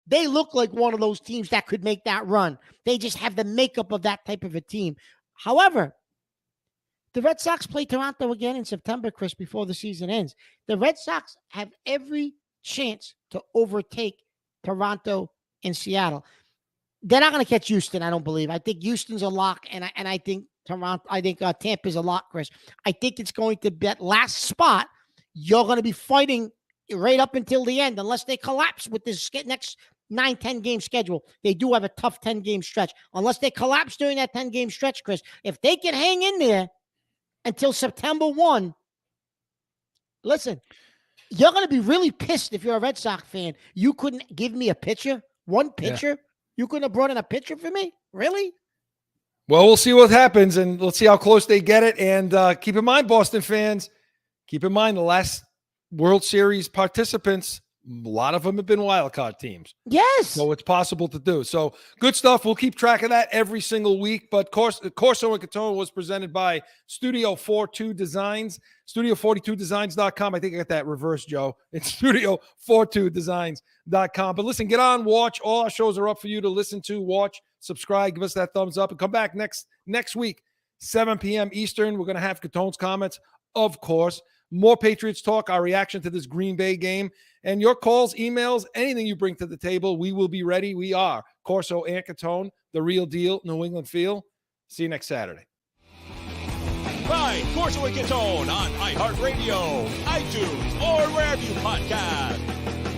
they look like one of those teams that could make that run. They just have the makeup of that type of a team. However, the Red Sox play Toronto again in September, Chris, before the season ends. The Red Sox have every chance to overtake Toronto and Seattle. They're not going to catch Houston, I don't believe. I think Houston's a lock, and I think Tampa's a lock, Chris. I think it's going to be that last spot. You're going to be fighting right up until the end, unless they collapse with this next 9-10 game schedule. They do have a tough 10-game stretch. Unless they collapse during that 10-game stretch, Chris, if they can hang in there until September 1, listen, you're going to be really pissed if you're a Red Sox fan. You couldn't give me a pitcher, one pitcher. Yeah. You couldn't have brought in a pitcher for me? Really? Well, we'll see what happens, and let's see how close they get it. And keep in mind, Boston fans, keep in mind the last World Series participants, a lot of them have been wildcard teams. Yes. So it's possible to do. So good stuff. We'll keep track of that every single week. But CORSO and Catone was presented by Studio 42 Designs, studio42designs.com. I think I got that reversed, Joe. It's studio42designs.com. But listen, get on, watch. All our shows are up for you to listen to, watch, subscribe, give us that thumbs up, and come back next week, 7 p.m. Eastern. We're going to have Catone's comments, of course. More Patriots talk, our reaction to this Green Bay game, and your calls, emails, anything you bring to the table, we will be ready. We are CORSO and Catone, the real deal, New England feel. See you next Saturday. Find CORSO and Catone on iHeartRadio, iTunes, or wherever you podcast.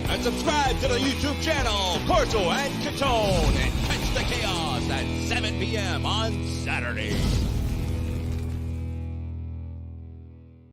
And subscribe to the YouTube channel, CORSO and Catone, and catch the chaos at 7 p.m. on Saturday.